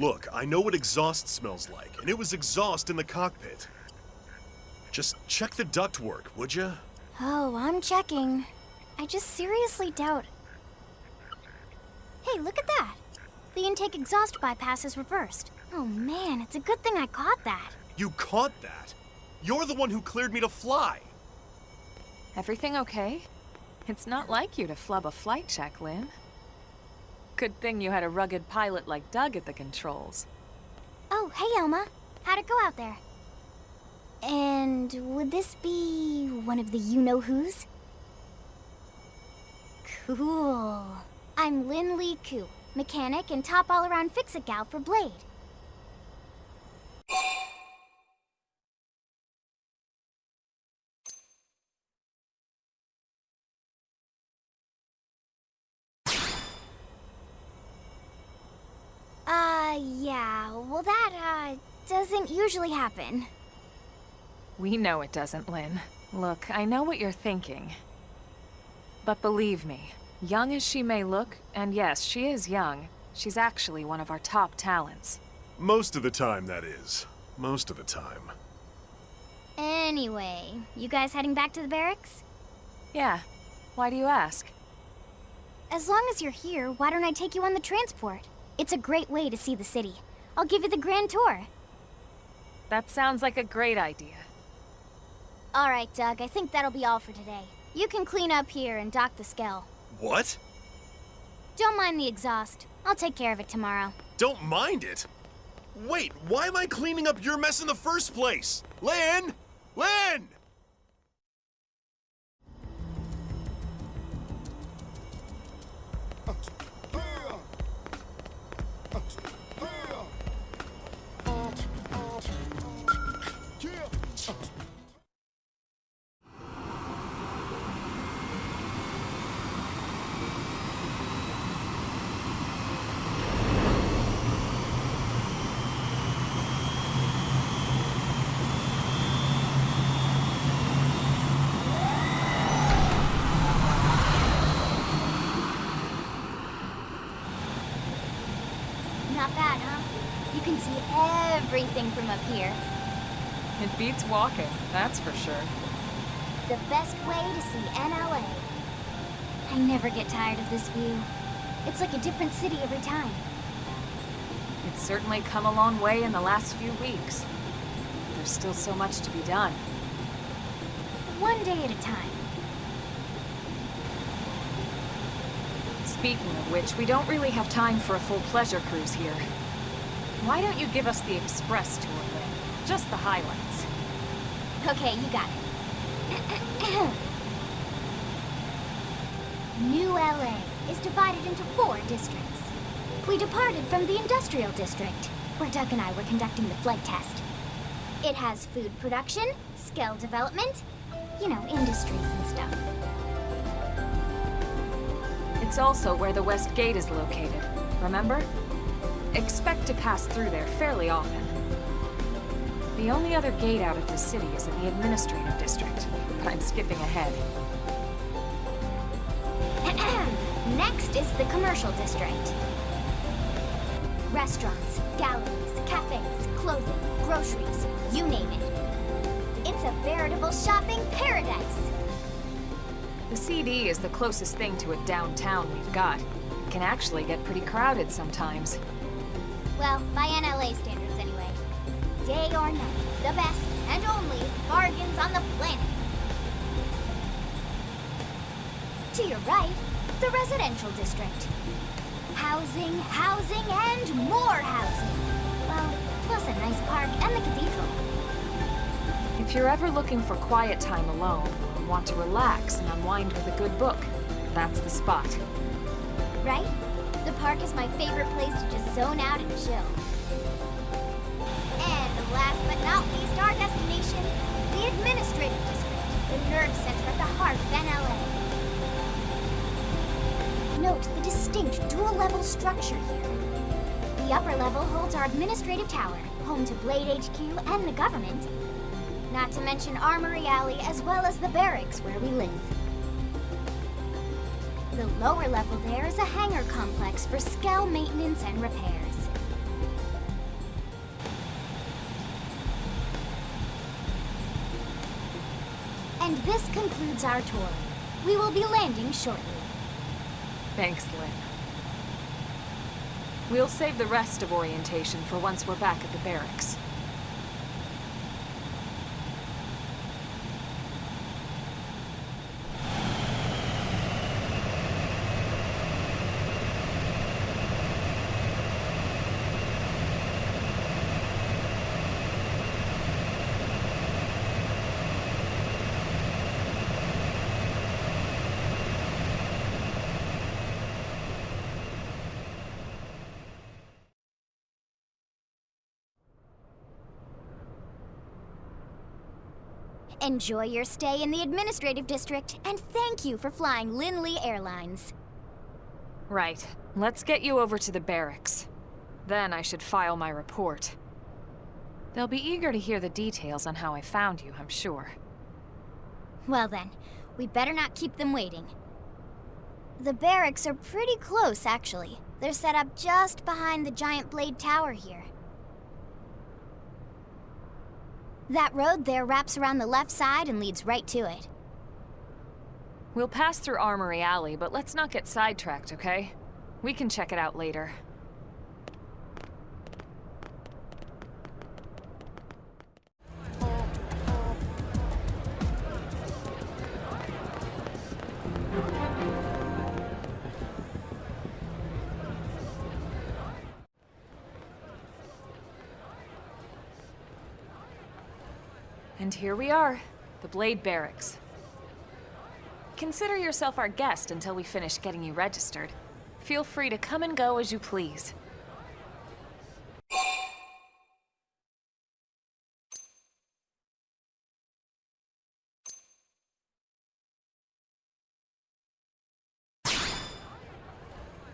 Look, I know what exhaust smells like, and it was exhaust in the cockpit. Just check the ductwork, would ya? Oh, I'm checking. I just seriously doubt... Hey, look at that! The intake exhaust bypass is reversed. Oh man, it's a good thing I caught that. You caught that? You're the one who cleared me to fly. Everything okay? It's not like you to flub a flight check, Lynn. Good thing you had a rugged pilot like Doug at the controls. Oh, hey Elma. How'd it go out there? And would this be one of the you-know-whos? Cool. I'm Lynn Lee Koo, mechanic and top all-around fix-it gal for Blade. Yeah, well that, doesn't usually happen. We know it doesn't, Lynn. Look, I know what you're thinking. But believe me, young as she may look, and yes, she is young, she's actually one of our top talents. Most of the time, that is. Most of the time. Anyway, you guys heading back to the barracks? Yeah. Why do you ask? As long as you're here, why don't I take you on the transport? It's a great way to see the city. I'll give you the grand tour. That sounds like a great idea. All right, Doug, I think that'll be all for today. You can clean up here and dock the Skell. What? Don't mind the exhaust. I'll take care of it tomorrow. Don't mind it? Wait, why am I cleaning up your mess in the first place? Lynn! Lynn! Not bad, huh? You can see everything from up here. It beats walking, that's for sure. The best way to see NLA. I never get tired of this view. It's like a different city every time. It's certainly come a long way in the last few weeks. There's still so much to be done. One day at a time. Speaking of which, we don't really have time for a full pleasure cruise here. Why don't you give us the express tour, Lynn? Just the highlights. Okay, you got it. New LA is divided into 4 districts. We departed from the industrial district, where Doug and I were conducting the flight test. It has food production, Skell development, you know, industries and stuff. It's also where the West Gate is located, remember? Expect to pass through there fairly often. The only other gate out of the city is in the administrative district, but I'm skipping ahead. Next is the commercial district. Restaurants, galleries, cafes, clothing, groceries, you name it. It's a veritable shopping paradise. The CD is the closest thing to a downtown we've got. It can actually get pretty crowded sometimes. Well, by NLA standards anyway. Day or night, the best and only bargains on the planet. To your right, the residential district. Housing, housing, and more housing. Well, plus a nice park and the cathedral. If you're ever looking for quiet time alone, or want to relax and unwind with a good book, that's the spot. Right? The park is my favorite place to just zone out and chill. And last but not least, our destination, the administrative district, the nerve center at the heart of NLA. Note the distinct dual-level structure here. The upper level holds our administrative tower, home to Blade HQ and the government. Not to mention Armory Alley, as well as the barracks where we live. The lower level there is a hangar complex for Skell maintenance and repairs. And this concludes our tour. We will be landing shortly. Thanks, Lynn. We'll save the rest of orientation for once we're back at the barracks. Enjoy your stay in the administrative district, and thank you for flying Linley Airlines. Right. Let's get you over to the barracks. Then I should file my report. They'll be eager to hear the details on how I found you, I'm sure. Well then, we better not keep them waiting. The barracks are pretty close, actually. They're set up just behind the giant blade tower here. That road there wraps around the left side and leads right to it. We'll pass through Armory Alley, but let's not get sidetracked, okay? We can check it out later. And here we are, the Blade Barracks. Consider yourself our guest until we finish getting you registered. Feel free to come and go as you please.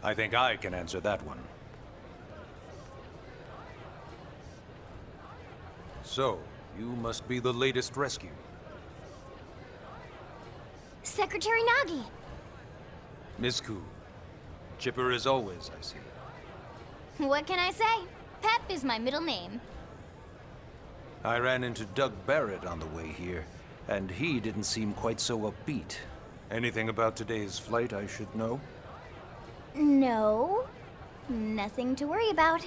I think I can answer that one. So, you must be the latest rescue. Secretary Nagi! Miss Koo. Chipper as always, I see. What can I say? Pep is my middle name. I ran into Doug Barrett on the way here, and he didn't seem quite so upbeat. Anything about today's flight I should know? No. Nothing to worry about.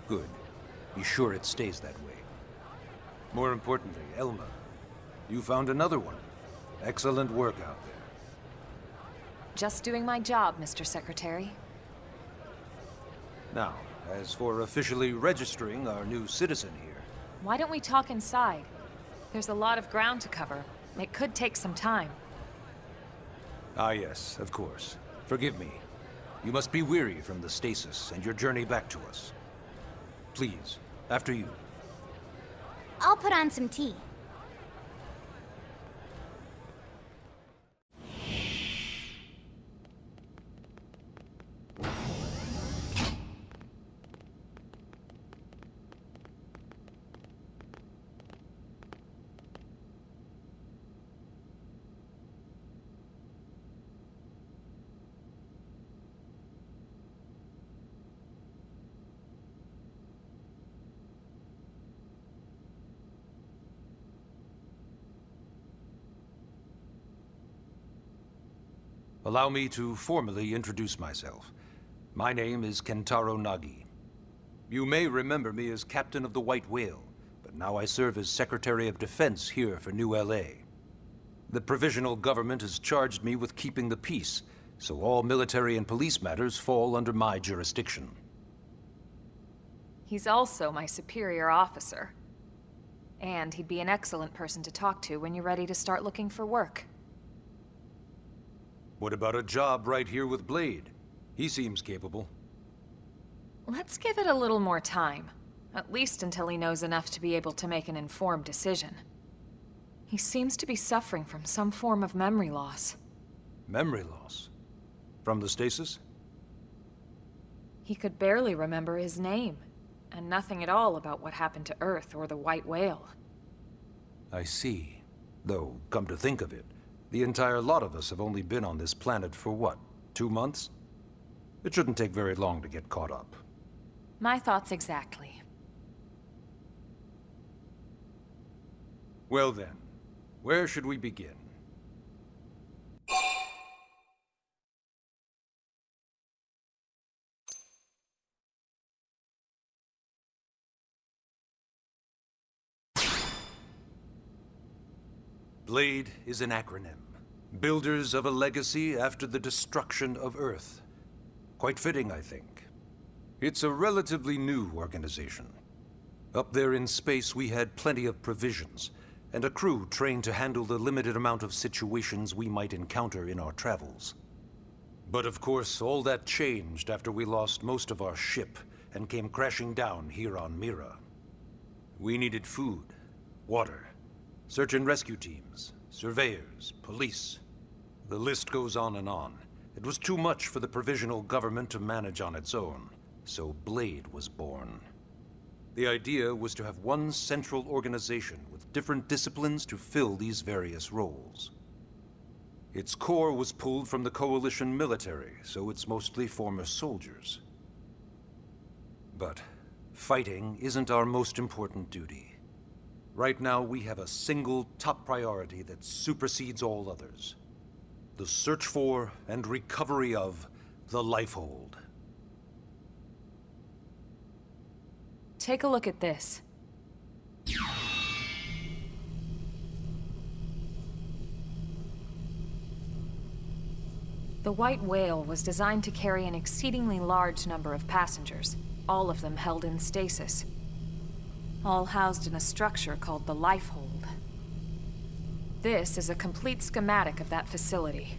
Good. Be sure it stays that way. More importantly, Elma, you found another one. Excellent work out there. Just doing my job, Mr. Secretary. Now, as for officially registering our new citizen here... Why don't we talk inside? There's a lot of ground to cover. It could take some time. Ah yes, of course. Forgive me. You must be weary from the stasis and your journey back to us. Please, after you. I'll put on some tea. Allow me to formally introduce myself. My name is Kentaro Nagi. You may remember me as Captain of the White Whale, but now I serve as Secretary of Defense here for New LA. The provisional government has charged me with keeping the peace, so all military and police matters fall under my jurisdiction. He's also my superior officer. And he'd be an excellent person to talk to when you're ready to start looking for work. What about a job right here with Blade? He seems capable. Let's give it a little more time. At least until he knows enough to be able to make an informed decision. He seems to be suffering from some form of memory loss. Memory loss? From the stasis? He could barely remember his name, and nothing at all about what happened to Earth or the White Whale. I see. Though, come to think of it, the entire lot of us have only been on this planet for what, 2 months? It shouldn't take very long to get caught up. My thoughts exactly. Well then, Where should we begin? Blade is an acronym. Builders of a legacy after the destruction of Earth. Quite fitting, I think. It's a relatively new organization. Up there in space, we had plenty of provisions, and a crew trained to handle the limited amount of situations we might encounter in our travels. But of course, all that changed after we lost most of our ship and came crashing down here on Mira. We needed food, water, search and rescue teams, surveyors, police. The list goes on and on. It was too much for the provisional government to manage on its own, so Blade was born. The idea was to have one central organization with different disciplines to fill these various roles. Its core was pulled from the Coalition military, so it's mostly former soldiers. But fighting isn't our most important duty. Right now, we have a single top priority that supersedes all others. The search for and recovery of the Lifehold. Take a look at this. The White Whale was designed to carry an exceedingly large number of passengers, all of them held in stasis. All housed in a structure called the Lifehold. This is a complete schematic of that facility.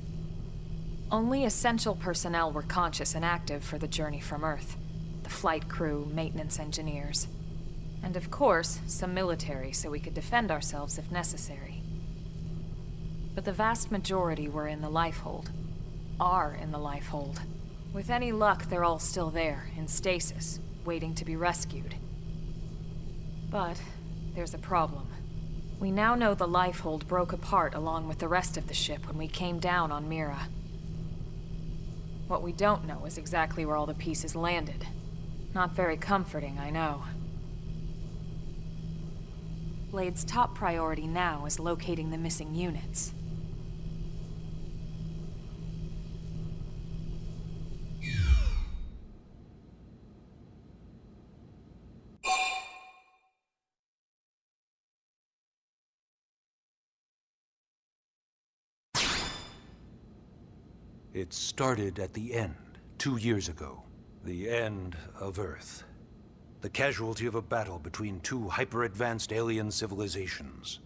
Only essential personnel were conscious and active for the journey from Earth. The flight crew, maintenance engineers. And of course, some military so we could defend ourselves if necessary. But the vast majority were in the Lifehold. Are in the Lifehold. With any luck, they're all still there, in stasis, waiting to be rescued. But there's a problem. We now know the Lifehold broke apart along with the rest of the ship when we came down on Mira. What we don't know is exactly where all the pieces landed. Not very comforting, I know. Blade's top priority now is locating the missing units. It started at the end, 2 years ago. The end of Earth. The casualty of a battle between two hyper-advanced alien civilizations.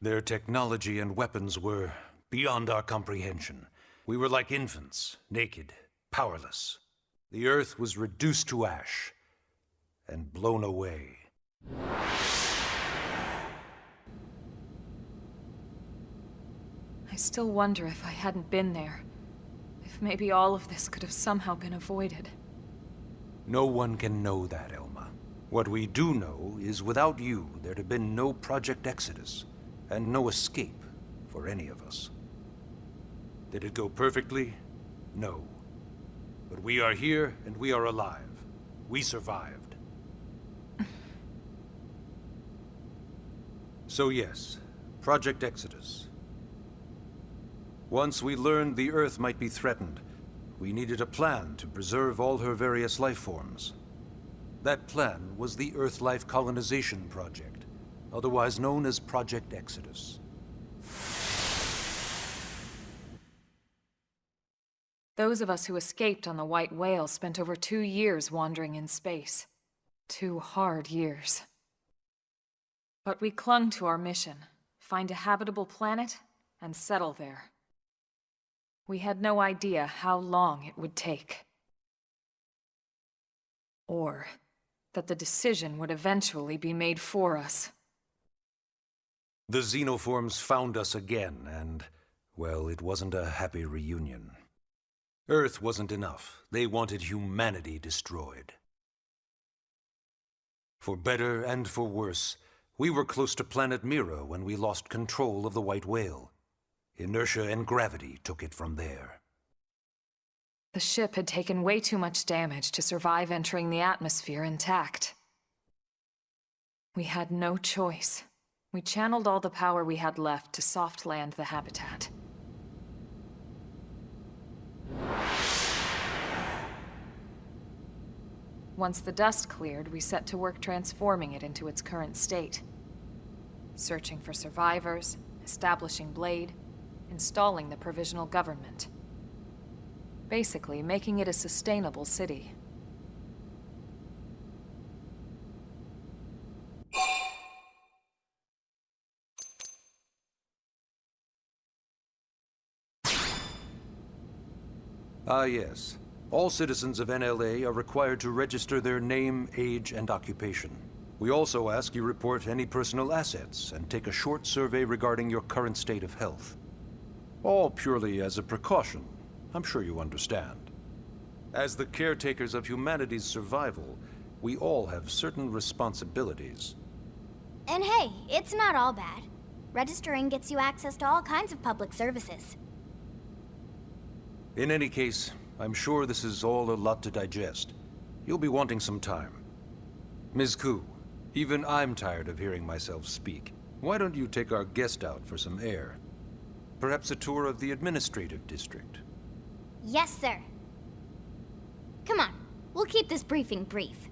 Their technology and weapons were beyond our comprehension. We were like infants, naked, powerless. The Earth was reduced to ash and blown away. I still wonder if I hadn't been there. If maybe all of this could have somehow been avoided. No one can know that, Elma. What we do know is without you, there'd have been no Project Exodus, and no escape for any of us. Did it go perfectly? No. But we are here, and we are alive. We survived. So yes, Project Exodus. Once we learned the Earth might be threatened, we needed a plan to preserve all her various life forms. That plan was the Earth Life Colonization Project, otherwise known as Project Exodus. Those of us who escaped on the White Whale spent over 2 years wandering in space. 2 hard years. But we clung to our mission, find a habitable planet and settle there. We had no idea how long it would take. Or that the decision would eventually be made for us. The xenoforms found us again, and, well, it wasn't a happy reunion. Earth wasn't enough. They wanted humanity destroyed. For better and for worse, we were close to planet Mira when we lost control of the White Whale. Inertia and gravity took it from there. The ship had taken way too much damage to survive entering the atmosphere intact. We had no choice. We channeled all the power we had left to soft land the habitat. Once the dust cleared, we set to work transforming it into its current state. Searching for survivors, establishing Blade, installing the provisional government. Basically, making it a sustainable city. Ah, yes. All citizens of NLA are required to register their name, age, and occupation. We also ask you report any personal assets and take a short survey regarding your current state of health. All purely as a precaution. I'm sure you understand. As the caretakers of humanity's survival, we all have certain responsibilities. And hey, it's not all bad. Registering gets you access to all kinds of public services. In any case, I'm sure this is all a lot to digest. You'll be wanting some time. Ms. Ku, even I'm tired of hearing myself speak. Why don't you take our guest out for some air? Perhaps a tour of the administrative district. Yes, sir. Come on, we'll keep this briefing brief.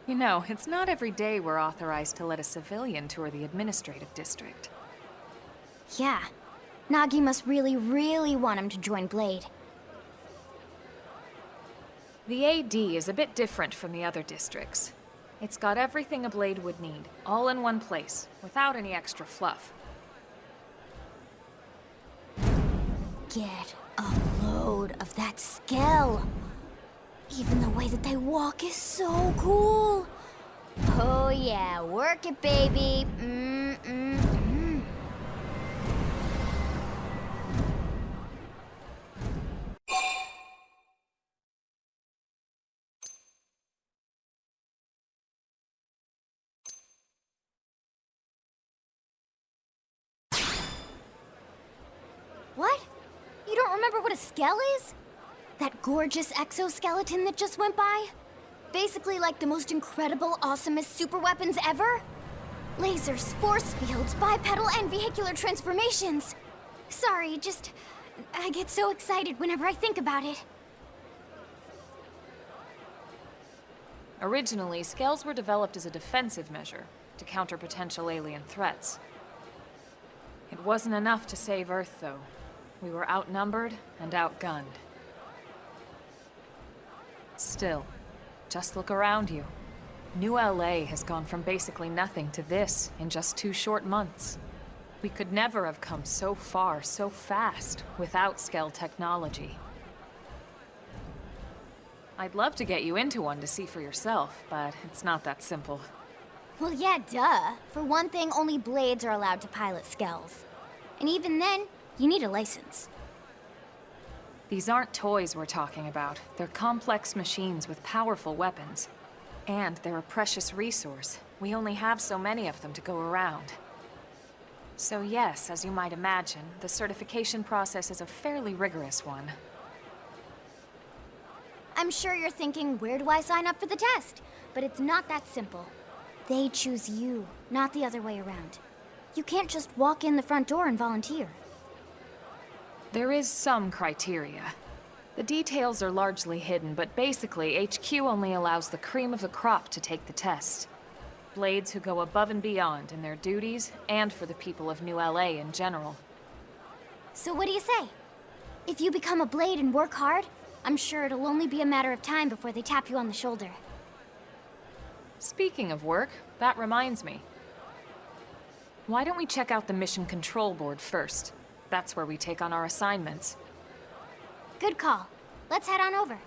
You know, it's not every day we're authorized to let a civilian tour the administrative district. Yeah. Nagi must really, really want him to join Blade. The AD is a bit different from the other districts. It's got everything a Blade would need, all in one place, without any extra fluff. Get a load of that Skell. Even the way that they walk is so cool. Oh yeah, work it, baby. What? You don't remember what a Skell is? That gorgeous exoskeleton that just went by? Basically like the most incredible, awesomest super weapons ever? Lasers, force fields, bipedal and vehicular transformations. Sorry, I get so excited whenever I think about it. Originally, Skells were developed as a defensive measure to counter potential alien threats. It wasn't enough to save Earth, though. We were outnumbered and outgunned. Still, just look around you. New LA has gone from basically nothing to this in just 2 short months. We could never have come so far, so fast, without Skell technology. I'd love to get you into one to see for yourself, but it's not that simple. Well, yeah, duh. For one thing, only Blades are allowed to pilot Skells. And even then, you need a license. These aren't toys we're talking about. They're complex machines with powerful weapons. And they're a precious resource. We only have so many of them to go around. So yes, as you might imagine, the certification process is a fairly rigorous one. I'm sure you're thinking, where do I sign up for the test? But it's not that simple. They choose you, not the other way around. You can't just walk in the front door and volunteer. There is some criteria. The details are largely hidden, but basically, HQ only allows the cream of the crop to take the test. Blades who go above and beyond in their duties, and for the people of New LA in general. So what do you say? If you become a Blade and work hard, I'm sure it'll only be a matter of time before they tap you on the shoulder. Speaking of work, that reminds me. Why don't we check out the Mission Control Board first? That's where we take on our assignments. Good call. Let's head on over.